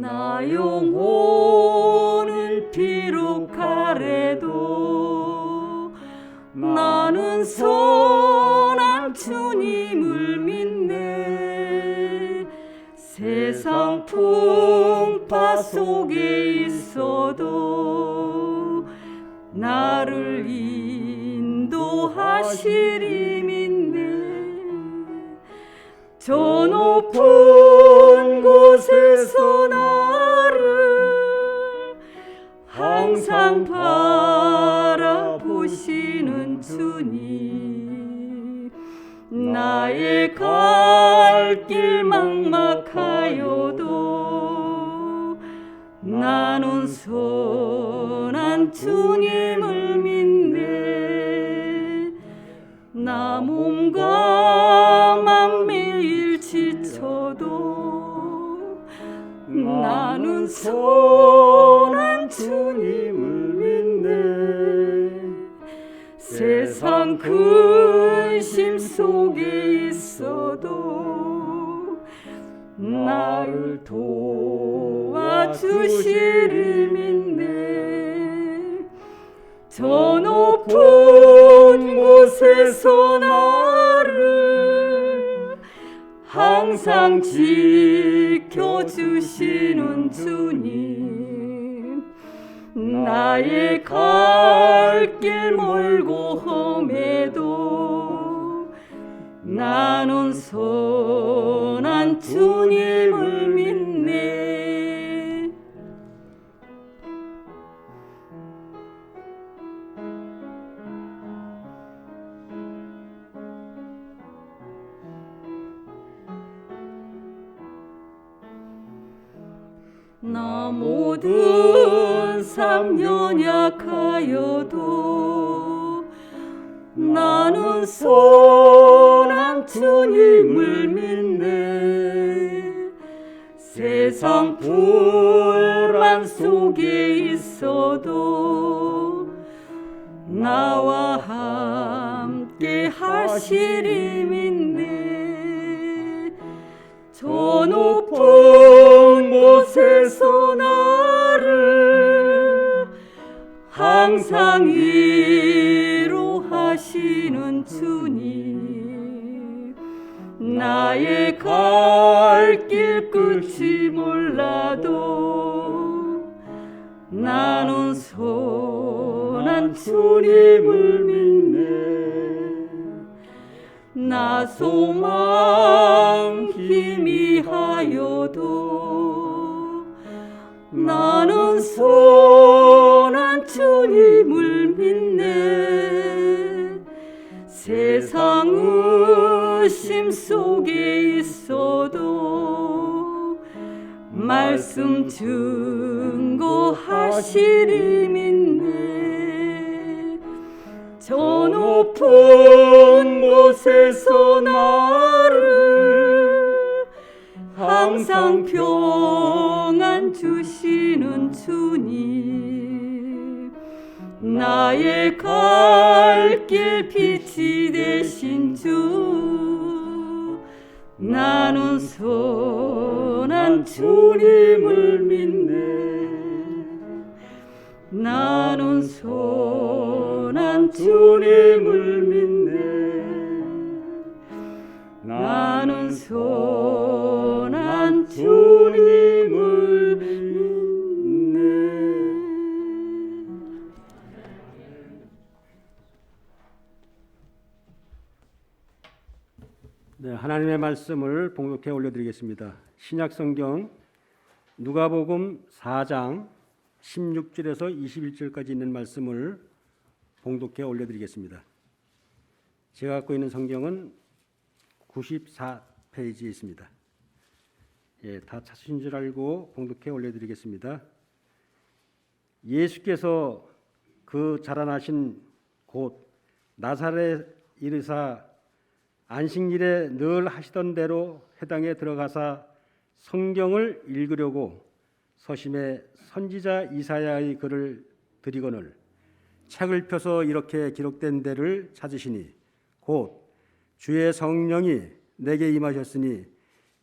나 영혼을 비록 가래도 나는 선한 주님을 믿네. 세상 풍파 속에 있어도 나를 인도하시리 믿네. 저 높은 곳에서 나를 항상 바라보시는 주님, 나의 갈 길 막막하여도 나는 선한 주님을 믿네. 나 몸과 맘 매일 지쳐도 나는 선한 주님을 믿네. 세상 근심 속에 있어도 나를 도와주시리 믿네. 저 높은 곳에서 나를 항상 지켜주시는 주님, 나의 갈 길 멀고 험해도 나는 선한 주님을 믿네. 나 모든 삶 연약하여도 나는 선한 주님을 믿네. 세상 불만 속에 있어도 나와 함께 하시리 믿네. 저 높은 곳에서 나를 항상 위로하시는 주님, 나의 갈 길 끝이 몰라도 나는 선한 주님을 믿네. 나 소망 희미하여도 나는 선한 주님을 믿네. 세상 의심 속에 있어도 말씀 증거하시리 믿네. 저 높은 곳에서 나를 항상 평안 주시는 주님, 나의 갈 길 빛이 되신 주, 나는 선한 주님을 믿네. 나는 선한 주님을 믿네. 나는 선한 주님을 믿네. 네, 하나님의 말씀을 봉독해 올려드리겠습니다. 신약성경 누가복음 4장 16절에서 21절까지 있는 말씀을 봉독해 올려드리겠습니다. 제가 갖고 있는 성경은 94페이지에 있습니다. 다 찾으신 줄 알고 봉독해 올려드리겠습니다. 예수께서 그 자라나신 곳 나사렛 이르사 안식일에 늘 하시던 대로 회당에 들어가사 성경을 읽으려고 서심해 선지자 이사야의 글을 드리거늘 책을 펴서 이렇게 기록된 데를 찾으시니 곧 주의 성령이 내게 임하셨으니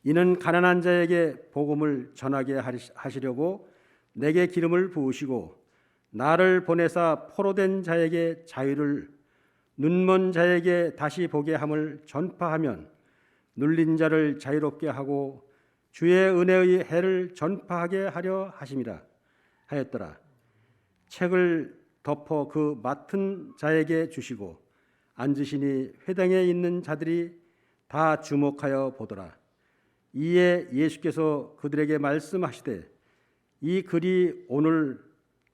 이는 가난한 자에게 복음을 전하게 하시려고 내게 기름을 부으시고 나를 보내사 포로된 자에게 자유를 눈먼 자에게 다시 보게 함을 전파하면 눌린 자를 자유롭게 하고 주의 은혜의 해를 전파하게 하려 하심이라 하였더라. 책을 덮어 그 맡은 자에게 주시고 앉으시니 회당에 있는 자들이 다 주목하여 보더라. 이에 예수께서 그들에게 말씀하시되 이 글이 오늘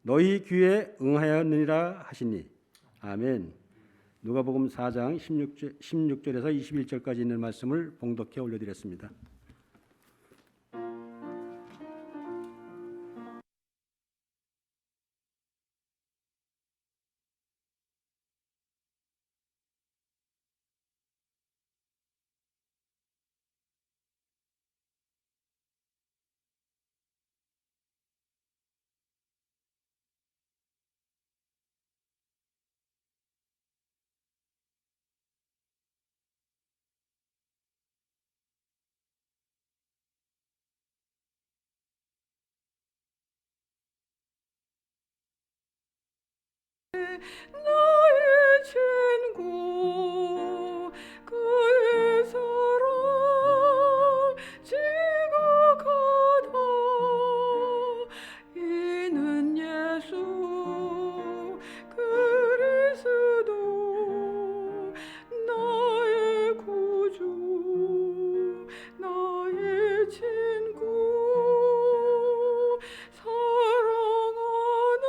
너희 귀에 응하였느니라 하시니 아멘. 누가복음 4장 16절에서 21절까지 있는 말씀을 봉독해 올려드렸습니다. 나의 친구 그의 사랑 지각하다 이는 예수 그리스도 나의 구주 나의 친구 사랑하는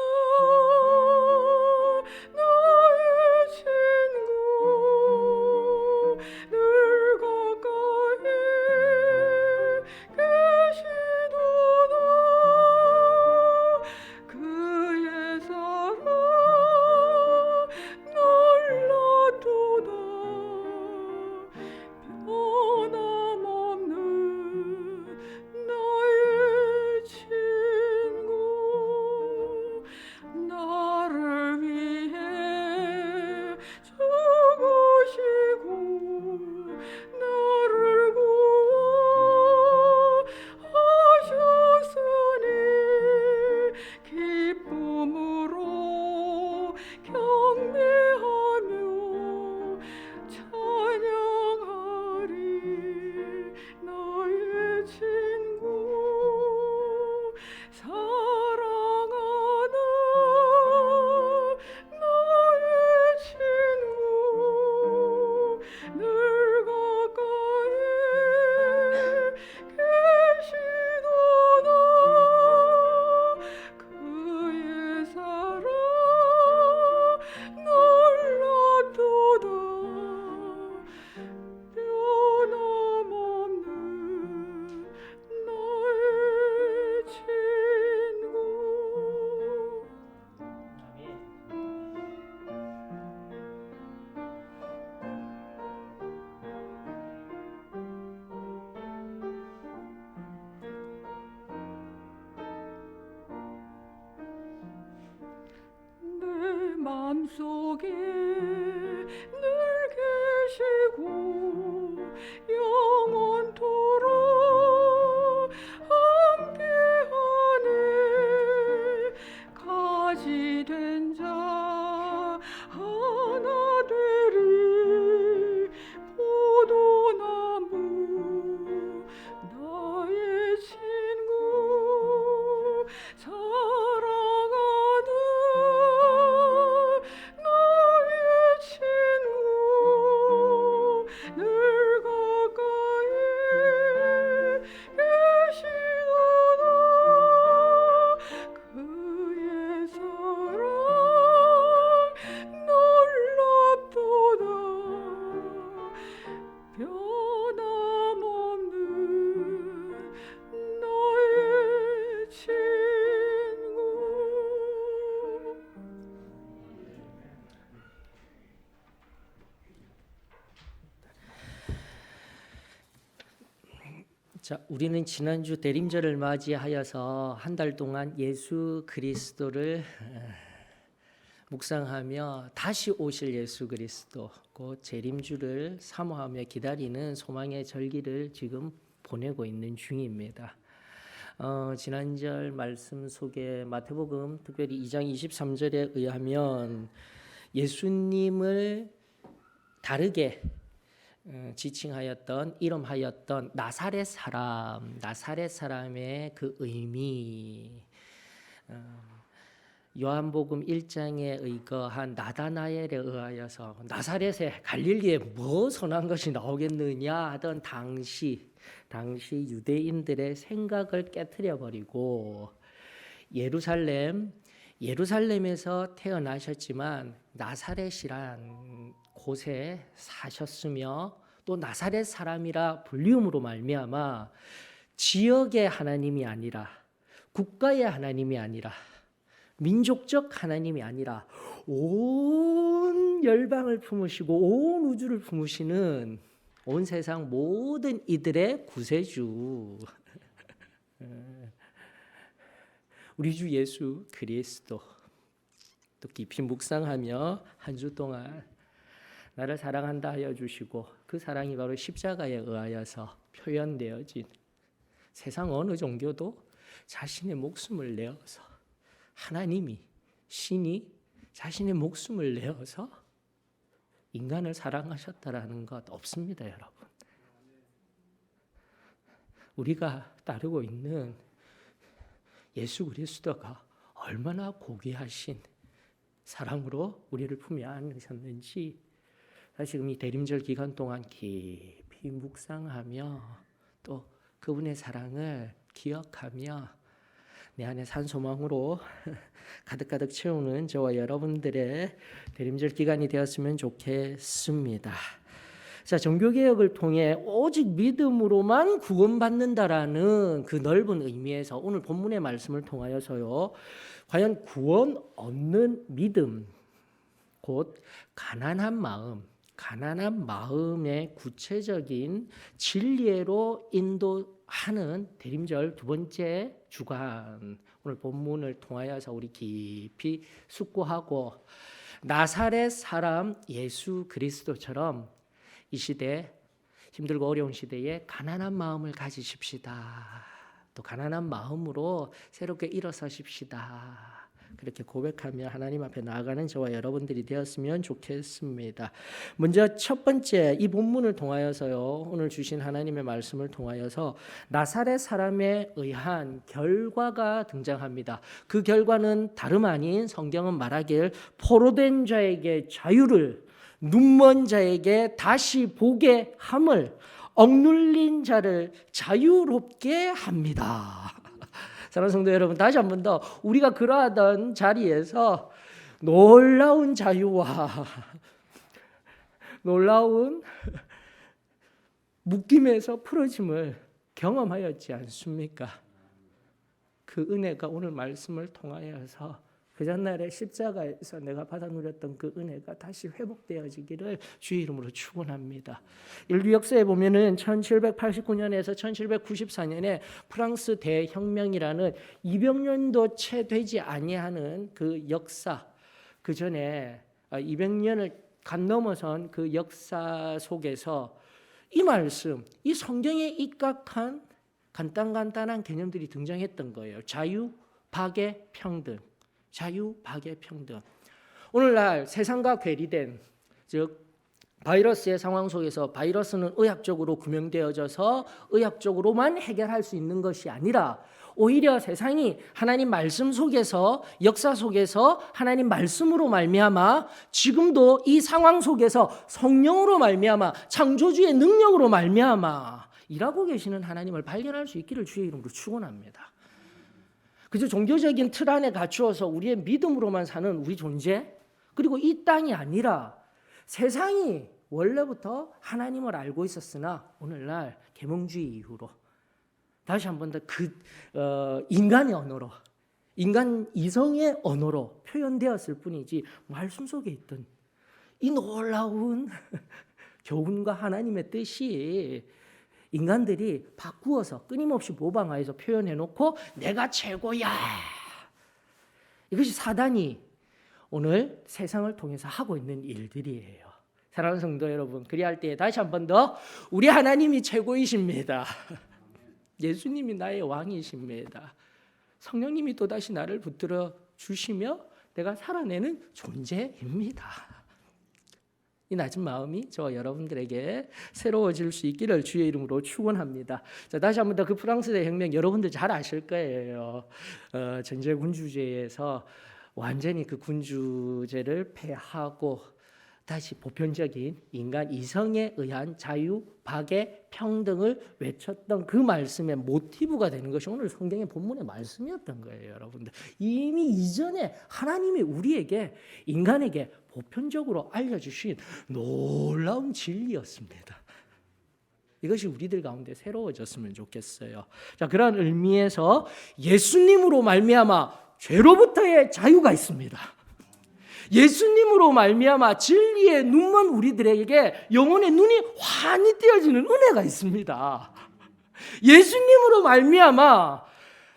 나의 친구 늘 가까이 계시도다 그의 사랑 놀라도다 변함없는 나의 친구 나를 위해 죽으시고 나를 구원하셨으니 기쁨으로 경배하며 찬양하리 나의 친구 사랑하는 나의 친구 늘 가까이 계시도다 그의 사랑 놀랍도다 변함없는 나의 친구 내 맘속에 늘 계시고 영원토록 함께하네 가지 된 자 하나 되리 포도나무 나의 친구 사랑하는 나의 친구 늘 가까이 계시도다 그의 사랑 놀랍도다 변함없는 나의 친구 자, 우리는 지난주 대림절을 맞이하여서 한 달 동안 예수 그리스도를 묵상하며 다시 오실 예수 그리스도 곧 재림주를 사모하며 기다리는 소망의 절기를 지금 보내고 있는 중입니다. 지난절 말씀 속에 마태복음 특별히 2장 23절에 의하면 예수님을 다르게 지칭하였던 이름하였던 나사렛 사람의 그 의미, 요한복음 1장에 의거한 나다나엘에 의하여서 나사렛에 갈릴리에 뭐 선한 것이 나오겠느냐 하던 당시 유대인들의 생각을 깨트려 버리고 예루살렘에서 태어나셨지만 나사렛이란 곳에 사셨으며 또 나사렛 사람이라 불리움으로 말미암아 지역의 하나님이 아니라 국가의 하나님이 아니라 민족적 하나님이 아니라 온 열방을 품으시고 온 우주를 품으시는 온 세상 모든 이들의 구세주 우리 주 예수 그리스도 또 깊이 묵상하며 한 주 동안 나를 사랑한다 하여 주시고 그 사랑이 바로 십자가에 의하여서 표현되어진 세상 어느 종교도 자신의 목숨을 내어서 하나님이 신이 자신의 목숨을 내어서 인간을 사랑하셨다라는 것 없습니다, 여러분. 우리가 따르고 있는 예수 그리스도가 얼마나 고귀하신 사랑으로 우리를 품에 안으셨는지 지금 이 대림절 기간 동안 깊이 묵상하며 또 그분의 사랑을 기억하며 내 안에 산 소망으로 가득가득 채우는 저와 여러분들의 대림절 기간이 되었으면 좋겠습니다. 자, 종교개혁을 통해 오직 믿음으로만 구원받는다라는 그 넓은 의미에서 오늘 본문의 말씀을 통하여서요, 과연 구원 얻는 믿음, 곧 가난한 마음의 구체적인 진리로 인도하는 대림절 두 번째 주간, 오늘 본문을 통하여서 우리 깊이 숙고하고 나사렛 사람 예수 그리스도처럼 이 시대 힘들고 어려운 시대에 가난한 마음을 가지십시다. 또 가난한 마음으로 새롭게 일어서십시다. 그렇게 고백하며 하나님 앞에 나아가는 저와 여러분들이 되었으면 좋겠습니다. 먼저 첫 번째 이 본문을 통하여서요, 오늘 주신 하나님의 말씀을 통하여서 나사렛 사람에 의한 결과가 등장합니다. 그 결과는 다름 아닌 성경은 말하길 포로된 자에게 자유를, 눈먼 자에게 다시 보게 함을, 억눌린 자를 자유롭게 합니다. 사랑하는 성도 여러분, 다시 한 번 더 우리가 그러하던 자리에서 놀라운 자유와 놀라운 묶임에서 풀어짐을 경험하였지 않습니까? 그 은혜가 오늘 말씀을 통하여서 그 전날에 십자가에서 내가 받아 누렸던 그 은혜가 다시 회복되어지기를 주의 이름으로 축원합니다. 인류 역사에 보면은 1789년에서 1794년에 프랑스 대혁명이라는 200년도 채 되지 아니하는 그 역사, 그 전에 200년을 간 넘어선 그 역사 속에서 이 말씀, 이 성경에 입각한 간단한 개념들이 등장했던 거예요. 자유, 박애, 평등. 자유, 박애, 평등. 오늘날 세상과 괴리된, 즉 바이러스의 상황 속에서 바이러스는 의학적으로 규명되어져서 의학적으로만 해결할 수 있는 것이 아니라 오히려 세상이 하나님 말씀 속에서, 역사 속에서 하나님 말씀으로 말미암아 지금도 이 상황 속에서 성령으로 말미암아 창조주의 능력으로 말미암아 일하고 계시는 하나님을 발견할 수 있기를 주의 이름으로 축원합니다. 그저 종교적인 틀 안에 갇추어서 우리의 믿음으로만 사는 우리 존재, 그리고 이 땅이 아니라 세상이 원래부터 하나님을 알고 있었으나 오늘날 계몽주의 이후로 다시 한 번 더 인간의 언어로, 인간 이성의 언어로 표현되었을 뿐이지 말씀 속에 있던 이 놀라운 교훈과 하나님의 뜻이 인간들이 바꾸어서 끊임없이 모방하여서 표현해놓고 내가 최고야. 이것이 사단이 오늘 세상을 통해서 하고 있는 일들이에요. 사랑하는 성도 여러분, 그리할 때 다시 한 번 더 우리 하나님이 최고이십니다. 예수님이 나의 왕이십니다. 성령님이 또다시 나를 붙들어 주시며 내가 살아내는 존재입니다. 이 낮은 마음이 저와 여러분들에게 새로워질 수 있기를 주의 이름으로 축원합니다. 자, 다시 한번 더 그 프랑스 대혁명 여러분들 잘 아실 거예요. 전제 군주제에서 완전히 그 군주제를 폐하고 다시 보편적인 인간 이성에 의한 자유, 박애, 평등을 외쳤던 그 말씀의 모티브가 되는 것이 오늘 성경의 본문의 말씀이었던 거예요, 여러분들. 이미 이전에 하나님이 우리에게 인간에게 보편적으로 알려주신 놀라운 진리였습니다. 이것이 우리들 가운데 새로워졌으면 좋겠어요. 자, 그런 의미에서 예수님으로 말미암아 죄로부터의 자유가 있습니다. 예수님으로 말미암아 진리의 눈먼 우리들에게 영혼의 눈이 환히 띄어지는 은혜가 있습니다. 예수님으로 말미암아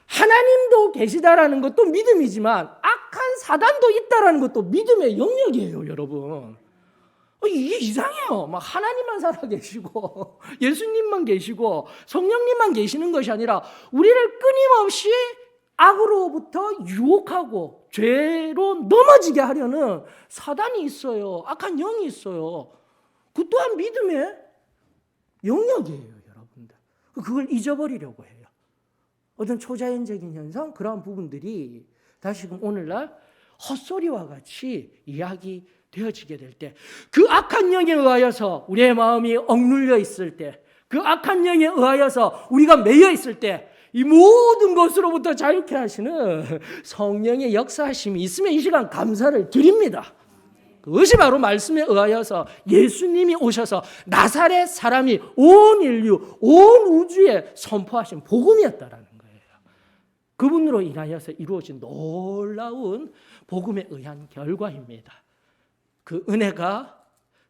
하나님도 계시다라는 것도 믿음이지만 악한 사단도 있다라는 것도 믿음의 영역이에요, 여러분. 이게 이상해요. 막 하나님만 살아계시고 예수님만 계시고 성령님만 계시는 것이 아니라 우리를 끊임없이 악으로부터 유혹하고 죄로 넘어지게 하려는 사단이 있어요. 악한 영이 있어요. 그 또한 믿음의 영역이에요, 여러분들. 그걸 잊어버리려고 해요. 어떤 초자연적인 현상, 그러한 부분들이 다시금 오늘날 헛소리와 같이 이야기되어지게 될 때, 그 악한 영에 의하여서 우리의 마음이 억눌려 있을 때, 그 악한 영에 의하여서 우리가 매여 있을 때, 이 모든 것으로부터 자유케 하시는 성령의 역사하심이 있으면 이 시간 감사를 드립니다. 그것이 바로 말씀에 의하여서 예수님이 오셔서 나사렛 사람이 온 인류, 온 우주에 선포하신 복음이었다라는 거예요. 그분으로 인하여서 이루어진 놀라운 복음에 의한 결과입니다. 그 은혜가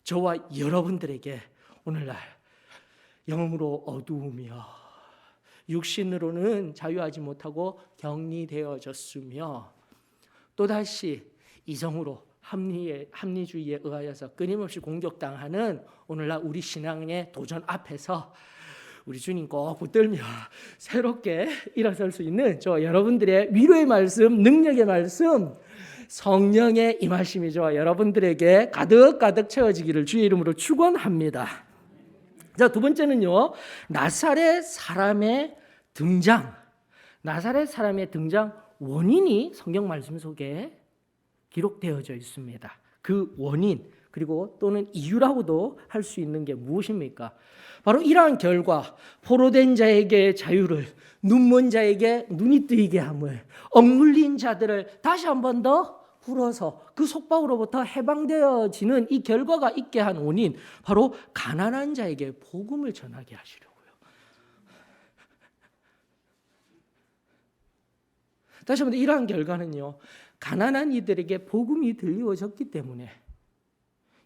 저와 여러분들에게 오늘날 영으로 어두우며 육신으로는 자유하지 못하고 격리되어졌으며 또다시 이성으로 합리주의에 의하여서 끊임없이 공격당하는 오늘날 우리 신앙의 도전 앞에서 우리 주님 꼭 붙들며 새롭게 일어설 수 있는 저 여러분들의 위로의 말씀, 능력의 말씀, 성령의 임하심이 저와 여러분들에게 가득가득 채워지기를 주의 이름으로 축원합니다. 자, 두 번째는요, 나사렛 사람의 등장. 나사렛 사람의 등장 원인이 성경 말씀 속에 기록되어져 있습니다. 그 원인 그리고 또는 이유라고도 할 수 있는 게 무엇입니까? 바로 이러한 결과 포로된 자에게 자유를, 눈먼 자에게 눈이 뜨이게 함을, 억눌린 자들을 다시 한 번 더 풀어서 그 속박으로부터 해방되어지는 이 결과가 있게 한 원인, 바로 가난한 자에게 복음을 전하게 하시려고요. 다시 한번 이러한 결과는요, 가난한 이들에게 복음이 들려졌기 때문에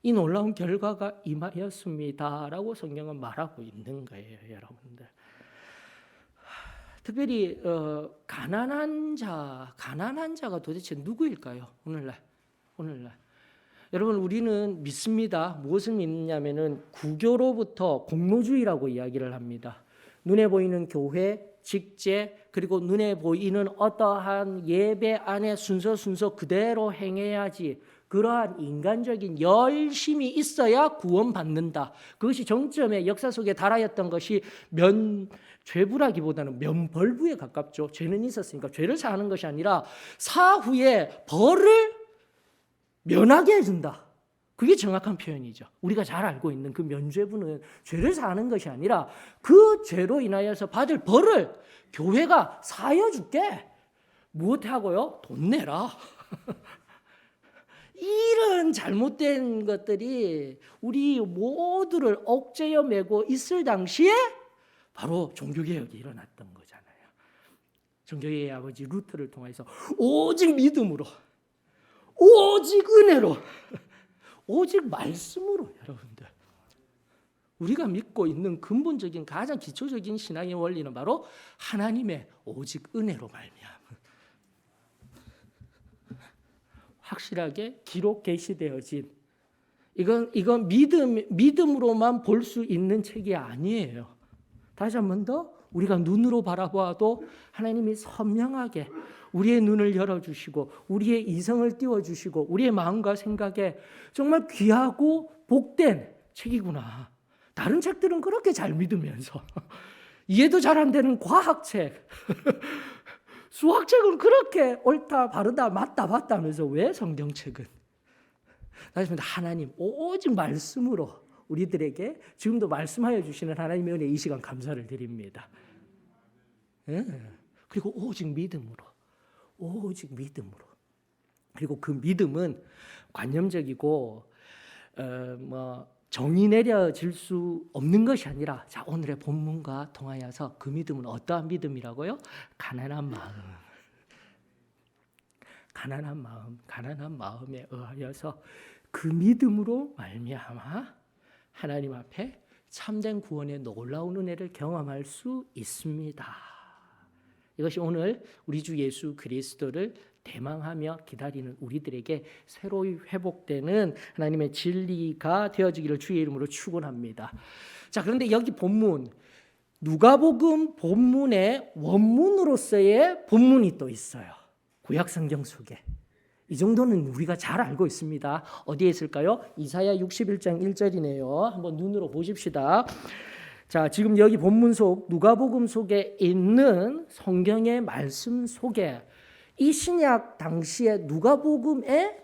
이 놀라운 결과가 임하였습니다라고 성경은 말하고 있는 거예요, 여러분들. 특별히 가난한 자가 도대체 누구일까요? 오늘날 여러분, 우리는 믿습니다. 무엇을 믿느냐면은 구교로부터 공로주의라고 이야기를 합니다. 눈에 보이는 교회, 직제, 그리고 눈에 보이는 어떠한 예배 안에 순서 그대로 행해야지, 그러한 인간적인 열심이 있어야 구원받는다. 그것이 정점의 역사 속에 달하였던 것이 죄부라기보다는 면벌부에 가깝죠. 죄는 있었으니까 죄를 사하는 것이 아니라 사후에 벌을 면하게 해준다. 그게 정확한 표현이죠. 우리가 잘 알고 있는 그 면죄부는 죄를 사하는 것이 아니라 그 죄로 인하여서 받을 벌을 교회가 사여줄게. 무엇하고요? 돈 내라. 이런 잘못된 것들이 우리 모두를 억제어 매고 있을 당시에 바로 종교개혁이 일어났던 거잖아요. 종교개혁의 아버지 루터를 통해서 오직 믿음으로, 오직 은혜로, 오직 말씀으로, 여러분들, 우리가 믿고 있는 근본적인 가장 기초적인 신앙의 원리는 바로 하나님의 오직 은혜로 말미암아 확실하게 기록 계시되어진, 이건 믿음으로만 볼 수 있는 책이 아니에요. 다시 한 번 더 우리가 눈으로 바라보아도 하나님이 선명하게 우리의 눈을 열어주시고 우리의 이성을 띄워주시고 우리의 마음과 생각에 정말 귀하고 복된 책이구나. 다른 책들은 그렇게 잘 믿으면서 이해도 잘 안 되는 과학책, 수학책은 그렇게 옳다, 바르다, 맞다, 맞다 하면서 왜 성경책은? 다시 말해 하나님 오직 말씀으로 우리들에게 지금도 말씀하여 주시는 하나님의 은혜 이 시간 감사를 드립니다. 예. 그리고 오직 믿음으로. 그리고 그 믿음은 관념적이고 정의 내려질 수 없는 것이 아니라 자 오늘의 본문과 통하여서 그 믿음은 어떠한 믿음이라고요? 가난한 마음에 의하여서 그 믿음으로 말미암아 하나님 앞에 참된 구원의 놀라운 은혜를 경험할 수 있습니다. 이것이 오늘 우리 주 예수 그리스도를 대망하며 기다리는 우리들에게 새로이 회복되는 하나님의 진리가 되어지기를 주의 이름으로 축원합니다. 자, 그런데 여기 본문 누가복음 본문의 원문으로서의 본문이 또 있어요. 구약 성경 속에. 이 정도는 우리가 잘 알고 있습니다. 어디에 있을까요? 이사야 61장 1절이네요. 한번 눈으로 보십시다. 자, 지금 여기 본문 속 누가복음 속에 있는 성경의 말씀 속에 이 신약 당시에 누가복음에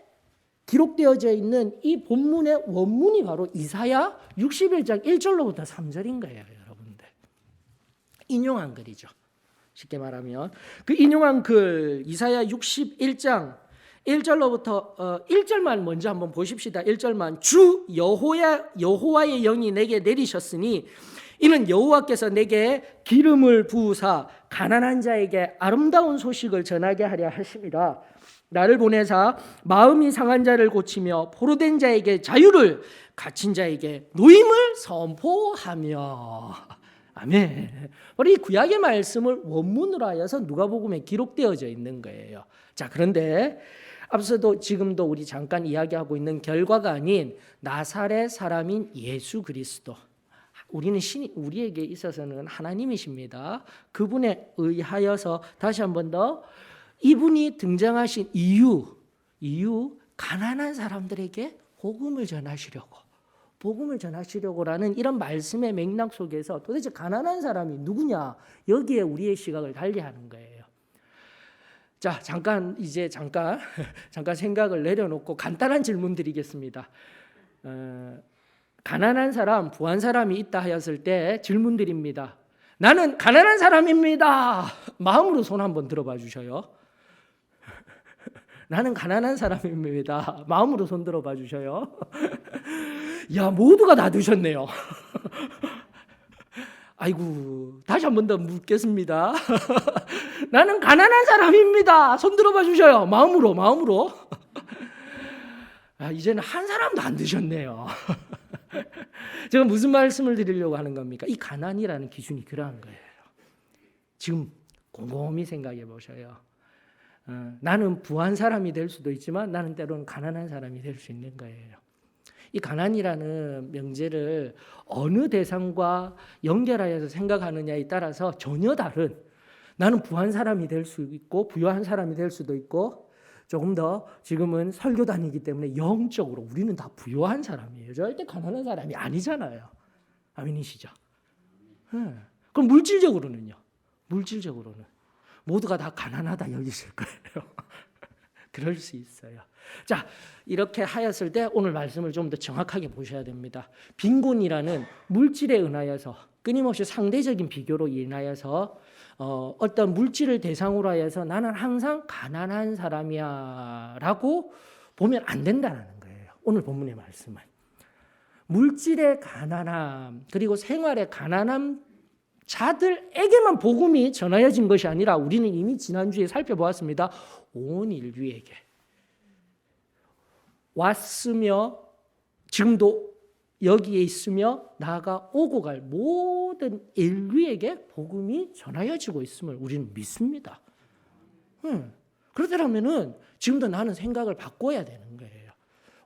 기록되어져 있는 이 본문의 원문이 바로 이사야 61장 1절로부터 3절인 거예요, 여러분들. 인용한 글이죠. 쉽게 말하면 그 인용한 글 이사야 61장 1절로부터 1절만 먼저 한번 보십시다. 1절만 주 여호와의 영이 내게 내리셨으니 이는 여호와께서 내게 기름을 부으사 가난한 자에게 아름다운 소식을 전하게 하려 하심이라. 나를 보내사 마음이 상한 자를 고치며 포로된 자에게 자유를 갇힌 자에게 노임을 선포하며. 아멘. 우리 구약의 말씀을 원문으로 하여서 누가복음에 기록되어져 있는 거예요. 자, 그런데 앞서도 지금도 우리 잠깐 이야기하고 있는 결과가 아닌 나사렛 사람인 예수 그리스도. 우리는 신이 우리에게 있어서는 하나님이십니다. 그분에 의하여서 다시 한 번 더 이분이 등장하신 이유 가난한 사람들에게 복음을 전하시려고라는 이런 말씀의 맥락 속에서 도대체 가난한 사람이 누구냐? 여기에 우리의 시각을 달리하는 거예요. 자, 잠깐 생각을 내려놓고 간단한 질문 드리겠습니다. 가난한 사람, 부한 사람이 있다 하였을 때 질문 드립니다. 나는 가난한 사람입니다. 마음으로 손 한번 들어봐 주셔요. 나는 가난한 사람입니다. 마음으로 손 들어봐 주셔요. 야, 모두가 다 드셨네요. 아이고, 다시 한 번 더 묻겠습니다. 나는 가난한 사람입니다. 손 들어봐 주셔요. 마음으로. 이제는 한 사람도 안 드셨네요. 제가 무슨 말씀을 드리려고 하는 겁니까? 이 가난이라는 기준이 그러한 거예요. 지금 곰곰이 생각해 보셔요. 나는 부한 사람이 될 수도 있지만 나는 때로는 가난한 사람이 될 수 있는 거예요. 이 가난이라는 명제를 어느 대상과 연결하여서 생각하느냐에 따라서 전혀 다른, 나는 부한 사람이 될 수 있고 부유한 사람이 될 수도 있고, 조금 더 지금은 설교단이기 때문에 영적으로 우리는 다 부유한 사람이에요. 절대 가난한 사람이 아니잖아요. 아멘이시죠? 그럼 물질적으로는요? 물질적으로는 모두가 다 가난하다 여기실 거예요. 그럴 수 있어요. 자, 이렇게 하였을 때 오늘 말씀을 좀 더 정확하게 보셔야 됩니다. 빈곤이라는 물질에 의하여서 끊임없이 상대적인 비교로 인하여서 어떤 물질을 대상으로 하여서 나는 항상 가난한 사람이야 라고 보면 안 된다는 거예요. 오늘 본문의 말씀은 물질의 가난함 그리고 생활의 가난함 자들에게만 복음이 전하여진 것이 아니라 우리는 이미 지난주에 살펴보았습니다. 온 인류에게 왔으며 지금도 여기에 있으며 나아가 오고 갈 모든 인류에게 복음이 전하여지고 있음을 우리는 믿습니다. 그렇다면은 지금도 나는 생각을 바꿔야 되는 거예요.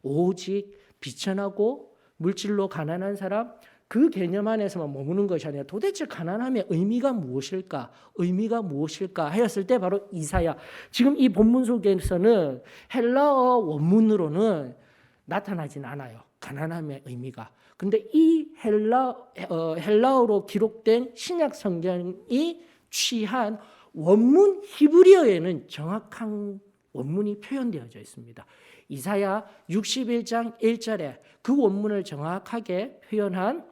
오직 비천하고 물질로 가난한 사람, 그 개념 안에서만 머무는 것이 아니라 도대체 가난함의 의미가 무엇일까? 의미가 무엇일까? 하였을 때 바로 이사야. 지금 이 본문 속에서는 헬라어 원문으로는 나타나진 않아요. 가난함의 의미가. 근데 이 헬라어로 기록된 신약 성경이 취한 원문 히브리어에는 정확한 원문이 표현되어져 있습니다. 이사야 61장 1절에 그 원문을 정확하게 표현한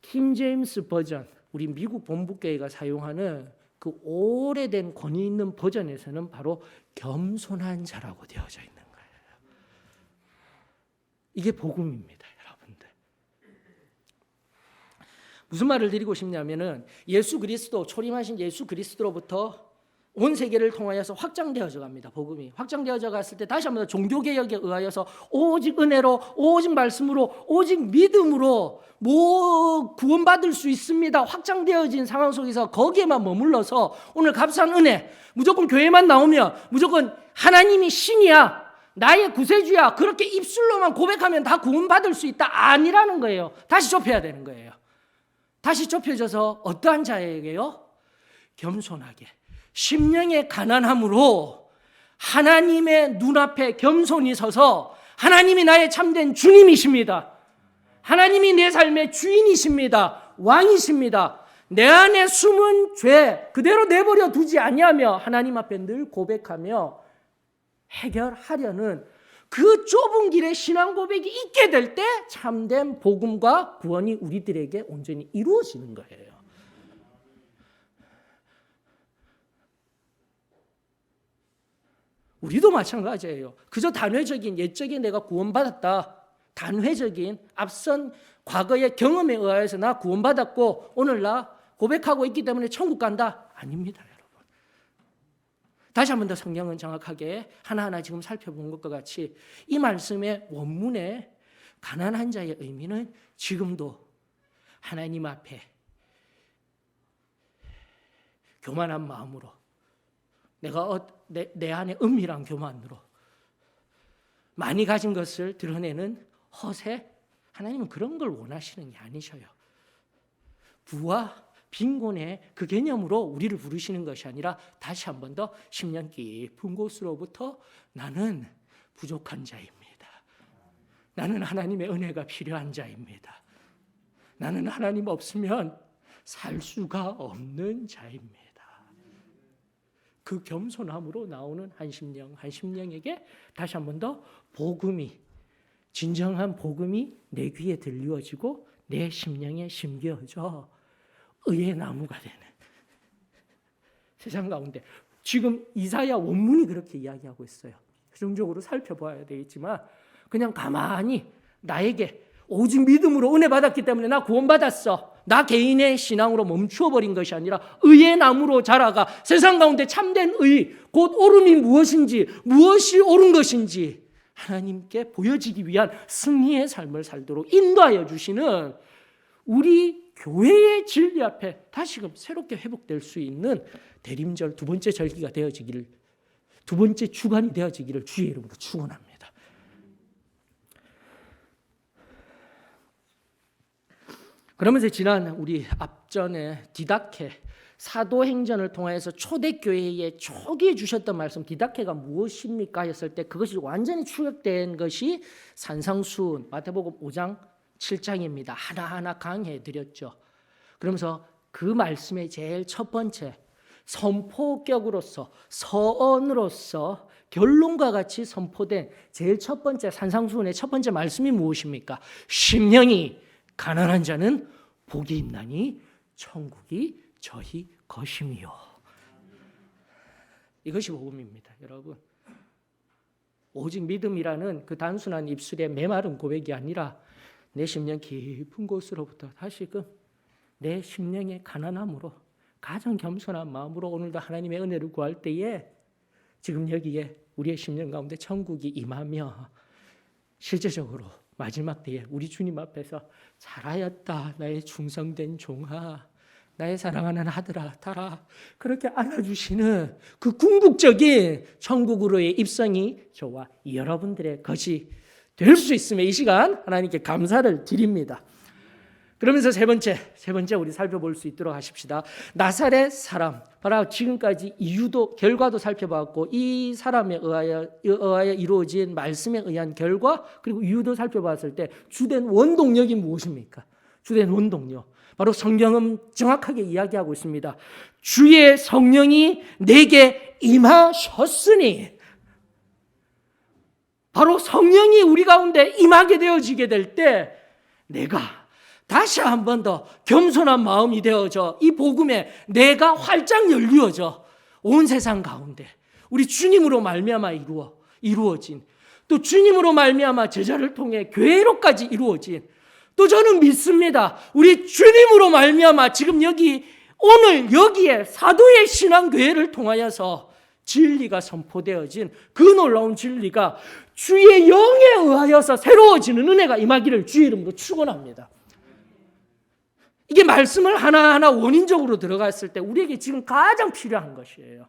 킹 제임스 버전, 우리 미국 본부교회가 사용하는 그 오래된 권위 있는 버전에서는 바로 겸손한 자라고 되어져 있는 거예요. 이게 복음입니다, 여러분들. 무슨 말을 드리고 싶냐면은 예수 그리스도, 초림하신 예수 그리스도로부터 온 세계를 통하여서 확장되어져 갑니다. 복음이 확장되어져 갔을 때 다시 한번 종교개혁에 의하여서 오직 은혜로, 오직 말씀으로, 오직 믿음으로 구원받을 수 있습니다. 확장되어진 상황 속에서 거기에만 머물러서 오늘 값싼 은혜, 무조건 교회만 나오면 무조건 하나님이 신이야, 나의 구세주야, 그렇게 입술로만 고백하면 다 구원받을 수 있다, 아니라는 거예요. 다시 좁혀야 되는 거예요. 다시 좁혀져서 어떠한 자에게요? 겸손하게, 심령의 가난함으로 하나님의 눈앞에 겸손히 서서 하나님이 나의 참된 주님이십니다. 하나님이 내 삶의 주인이십니다. 왕이십니다. 내 안에 숨은 죄 그대로 내버려 두지 아니하며 하나님 앞에 늘 고백하며 해결하려는 그 좁은 길에 신앙 고백이 있게 될 때 참된 복음과 구원이 우리들에게 온전히 이루어지는 거예요. 우리도 마찬가지예요. 그저 단회적인 옛적에 내가 구원받았다, 단회적인 앞선 과거의 경험에 의해서 나 구원받았고 오늘 나 고백하고 있기 때문에 천국 간다, 아닙니다, 여러분. 다시 한 번 더 성경은 정확하게 하나하나 지금 살펴본 것과 같이 이 말씀의 원문의 가난한 자의 의미는 지금도 하나님 앞에 교만한 마음으로, 내가 내 안에 은밀한 교만으로 많이 가진 것을 드러내는 허세, 하나님은 그런 걸 원하시는 게 아니셔요. 부와 빈곤의 그 개념으로 우리를 부르시는 것이 아니라 다시 한 번 더 심령 깊은 곳으로부터 나는 부족한 자입니다. 나는 하나님의 은혜가 필요한 자입니다. 나는 하나님 없으면 살 수가 없는 자입니다. 그 겸손함으로 나오는 한 심령에게 다시 한 번 더 복음이, 진정한 복음이 내 귀에 들려지고 내 심령에 심겨져 의의 나무가 되는 세상 가운데, 지금 이사야 원문이 그렇게 이야기하고 있어요. 최종적으로 살펴봐야 되겠지만 그냥 가만히 나에게 오직 믿음으로 은혜 받았기 때문에 나 구원받았어, 나 개인의 신앙으로 멈추어버린 것이 아니라 의의 나무로 자라가 세상 가운데 참된 의, 곧 옳음이 무엇인지, 무엇이 옳은 것인지 하나님께 보여지기 위한 승리의 삶을 살도록 인도하여 주시는 우리 교회의 진리 앞에 다시금 새롭게 회복될 수 있는 대림절 두 번째 절기가 되어지기를, 두 번째 주간이 되어지기를 주의 이름으로 축원합니다. 그러면서 지난 우리 앞전에 디다케, 사도행전을 통해서 초대교회에 초기에 주셨던 말씀, 디다케가 무엇입니까? 했을 때 그것이 완전히 추격된 것이 산상수훈, 마태복음 5장 7장입니다. 하나하나 강해드렸죠. 그러면서 그 말씀의 제일 첫 번째 선포격으로서, 서언으로서 결론과 같이 선포된 제일 첫 번째 산상수훈의 첫 번째 말씀이 무엇입니까? 심령이 가난한 자는 복이 있나니 천국이 저희 것이미요. 이것이 복음입니다, 여러분. 오직 믿음이라는 그 단순한 입술의 메마른 고백이 아니라 내 심령 깊은 곳으로부터 다시금 내 심령의 가난함으로, 가장 겸손한 마음으로 오늘도 하나님의 은혜를 구할 때에 지금 여기에 우리의 심령 가운데 천국이 임하며 실제적으로 마지막 때에 우리 주님 앞에서 잘하였다 나의 충성된 종아, 나의 사랑하는 아들아 달아, 그렇게 안아주시는 그 궁극적인 천국으로의 입성이 저와 여러분들의 것이 될 수 있음에 이 시간 하나님께 감사를 드립니다. 그러면서 세 번째 우리 살펴볼 수 있도록 하십시다. 나사렛 사람, 바로 지금까지 이유도 결과도 살펴봤고 이 사람에 의하여 이루어진 말씀에 의한 결과 그리고 이유도 살펴봤을 때 주된 원동력이 무엇입니까? 주된 원동력. 바로 성경은 정확하게 이야기하고 있습니다. 주의 성령이 내게 임하셨으니, 바로 성령이 우리 가운데 임하게 되어지게 될 때 내가 다시 한 번 더 겸손한 마음이 되어져 이 복음에 내가 활짝 열리어져 온 세상 가운데 우리 주님으로 말미암아 이루어진, 또 주님으로 말미암아 제자를 통해 교회로까지 이루어진, 또 저는 믿습니다. 우리 주님으로 말미암아 지금 오늘 여기에 사도의 신앙교회를 통하여서 진리가 선포되어진 그 놀라운 진리가 주의 영에 의하여서 새로워지는 은혜가 임하기를 주의 이름으로 축원합니다. 이게 말씀을 하나하나 원인적으로 들어갔을 때 우리에게 지금 가장 필요한 것이에요.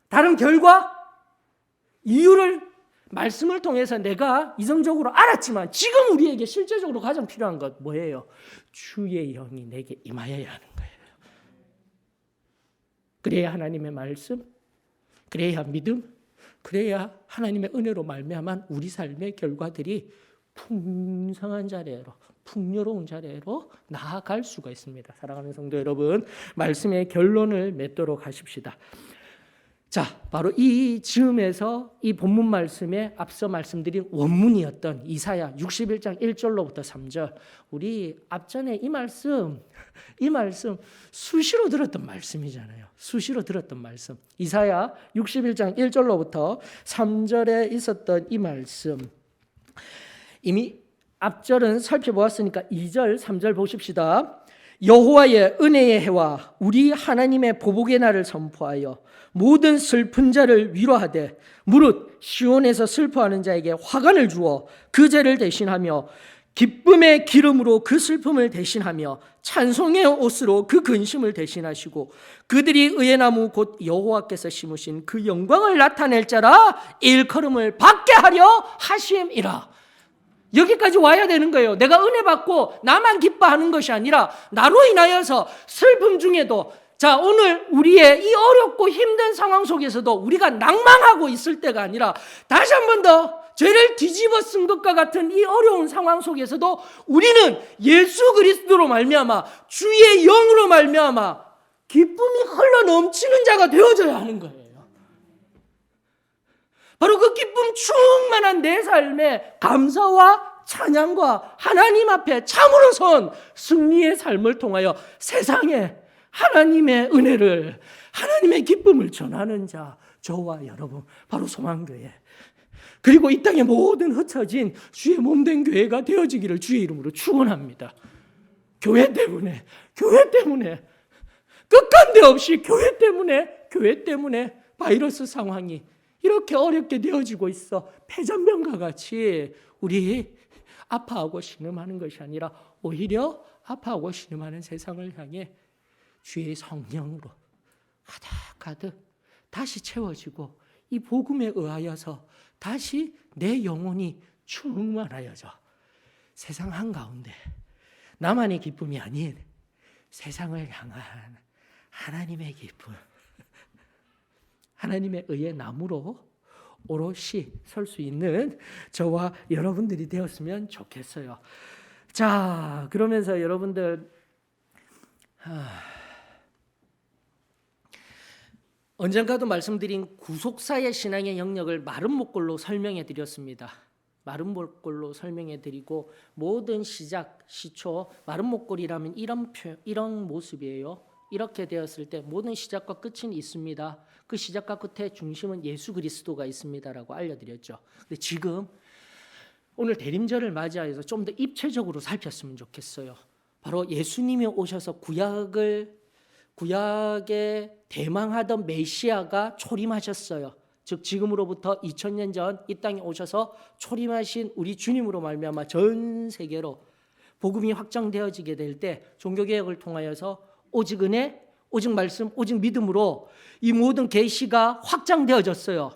다른 결과, 이유를 말씀을 통해서 내가 이성적으로 알았지만 지금 우리에게 실제적으로 가장 필요한 것 뭐예요? 주의 영이 내게 임하여야 하는 거예요. 그래야 하나님의 말씀, 그래야 믿음, 그래야 하나님의 은혜로 말미암아 우리 삶의 결과들이 풍성한 자리로, 풍요로운 자리로 나아갈 수가 있습니다. 사랑하는 성도 여러분, 말씀의 결론을 맺도록 하십시다. 자, 바로 이 즈음에서 이 본문 말씀에 앞서 말씀드린 원문이었던 이사야 61장 1절로부터 3절, 우리 앞전에 이 말씀 수시로 들었던 말씀이잖아요. 수시로 들었던 말씀. 이사야 61장 1절로부터 3절에 있었던 이 말씀. 이미 앞절은 살펴보았으니까 2절, 3절 보십시다. 여호와의 은혜의 해와 우리 하나님의 보복의 날을 선포하여 모든 슬픈 자를 위로하되 무릇 시온에서 슬퍼하는 자에게 화관을 주어 그 죄를 대신하며 기쁨의 기름으로 그 슬픔을 대신하며 찬송의 옷으로 그 근심을 대신하시고 그들이 의의 나무 곧 여호와께서 심으신 그 영광을 나타낼 자라 일컬음을 받게 하려 하심이라. 여기까지 와야 되는 거예요. 내가 은혜 받고 나만 기뻐하는 것이 아니라 나로 인하여서 슬픔 중에도, 자, 오늘 우리의 이 어렵고 힘든 상황 속에서도 우리가 낭망하고 있을 때가 아니라 다시 한 번 더 죄를 뒤집어 쓴 것과 같은 이 어려운 상황 속에서도 우리는 예수 그리스도로 말미암아 주의 영으로 말미암아 기쁨이 흘러 넘치는 자가 되어져야 하는 거예요. 바로 그 기쁨 충만한 내 삶에 감사와 찬양과 하나님 앞에 참으로 선 승리의 삶을 통하여 세상에 하나님의 은혜를, 하나님의 기쁨을 전하는 자, 저와 여러분, 바로 소망교회, 그리고 이 땅의 모든 흩어진 주의 몸된 교회가 되어지기를 주의 이름으로 축원합니다. 교회 때문에 끝간데 없이 교회 때문에 바이러스 상황이 이렇게 어렵게 되어지고 있어. 폐전병과 같이 우리 아파하고 신음하는 것이 아니라 오히려 아파하고 신음하는 세상을 향해 주의 성령으로 가득 다시 채워지고 이 복음에 의하여서 다시 내 영혼이 충만하여져 세상 한가운데 나만의 기쁨이 아닌 세상을 향한 하나님의 기쁨, 하나님의 의의 나무로 오롯이 설 수 있는 저와 여러분들이 되었으면 좋겠어요. 자, 그러면서 여러분들 언젠가도 말씀드린 구속사의 신앙의 영역을 마른 목골로 설명해 드렸습니다. 마른 목골로 설명해 드리고 모든 시작, 시초, 마른 목골이라면 이런 모습이에요. 이렇게 되었을 때 모든 시작과 끝은 있습니다. 그 시작과 끝의 중심은 예수 그리스도가 있습니다라고 알려드렸죠. 근데 지금 오늘 대림절을 맞이하여서 좀 더 입체적으로 살폈으면 좋겠어요. 바로 예수님이 오셔서 구약에 대망하던 메시아가 초림하셨어요. 즉 지금으로부터 2000년 전 이 땅에 오셔서 초림하신 우리 주님으로 말미암아 전 세계로 복음이 확장되어지게 될 때 종교개혁을 통하여서 오직 은혜, 오직 말씀, 오직 믿음으로 이 모든 계시가 확장되어졌어요.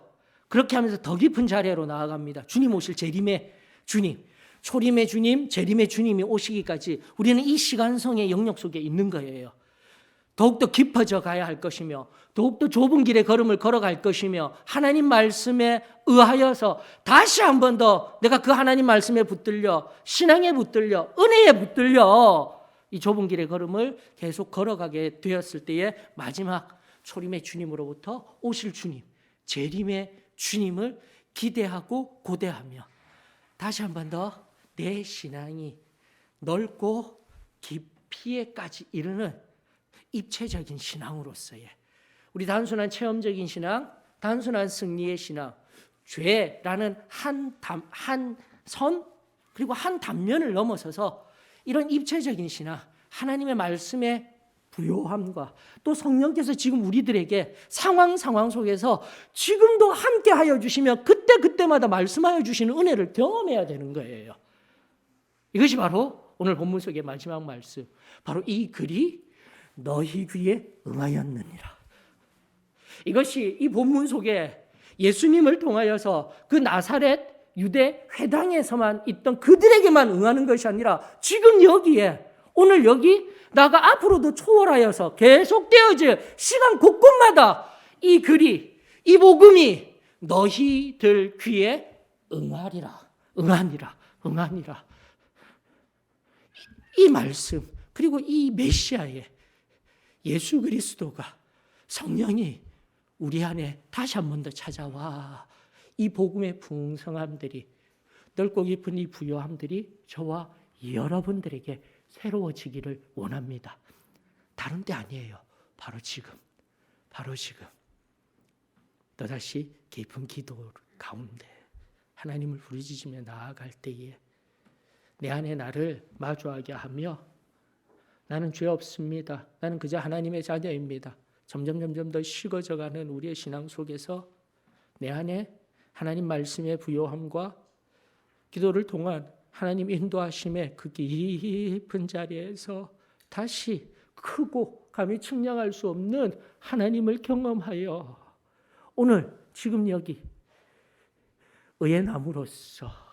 그렇게 하면서 더 깊은 자리로 나아갑니다. 주님 오실 재림의 주님. 초림의 주님, 재림의 주님이 오시기까지 우리는 이 시간성의 영역 속에 있는 거예요. 더욱더 깊어져 가야 할 것이며 더욱더 좁은 길의 걸음을 걸어갈 것이며 하나님 말씀에 의하여서 다시 한 번 더 내가 그 하나님 말씀에 붙들려 신앙에 붙들려 은혜에 붙들려 이 좁은 길의 걸음을 계속 걸어가게 되었을 때에 마지막 초림의 주님으로부터 오실 주님, 재림의 주님을 기대하고 고대하며 다시 한 번 더 내 신앙이 넓고 깊이에까지 이르는 입체적인 신앙으로서의 우리 단순한 체험적인 신앙, 단순한 승리의 신앙, 죄라는 한 선 그리고 한 단면을 넘어서서 이런 입체적인 신앙, 하나님의 말씀의 부요함과 또 성령께서 지금 우리들에게 상황 속에서 지금도 함께하여 주시며 그때마다 말씀하여 주시는 은혜를 경험해야 되는 거예요. 이것이 바로 오늘 본문 속의 마지막 말씀, 바로 이 글이 너희 귀에 응하였느니라. 이것이 이 본문 속에 예수님을 통하여서 그 나사렛 유대 회당에서만 있던 그들에게만 응하는 것이 아니라 지금 여기에 오늘 여기 나가 앞으로도 초월하여서 계속되어질 시간 곳곳마다 이 글이 이 복음이 너희들 귀에 응하리라 응하니라 이 말씀 그리고 이 메시아의 예수 그리스도가 성령이 우리 안에 다시 한 번 더 찾아와 이 복음의 풍성함들이 넓고 깊은 이 부요함들이 저와 여러분들에게 새로워지기를 원합니다. 다른 때 아니에요. 바로 지금 또다시 깊은 기도 가운데 하나님을 부르짖으며 나아갈 때에 내 안에 나를 마주하게 하며 나는 죄 없습니다. 나는 그저 하나님의 자녀입니다. 점점 더 식어져가는 우리의 신앙 속에서 내 안에 하나님 말씀의 부요함과 기도를 통한 하나님 인도하심의 그 깊은 자리에서 다시 크고 감히 측량할 수 없는 하나님을 경험하여 오늘 지금 여기 의의 나무로서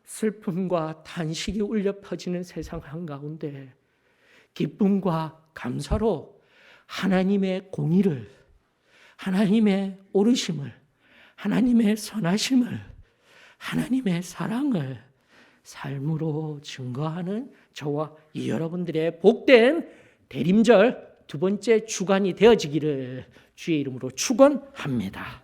슬픔과 탄식이 울려 퍼지는 세상 한가운데 기쁨과 감사로 하나님의 공의를, 하나님의 오르심을, 하나님의 선하심을, 하나님의 사랑을 삶으로 증거하는 저와 여러분들의 복된 대림절 두 번째 주간이 되어지기를 주의 이름으로 축원합니다.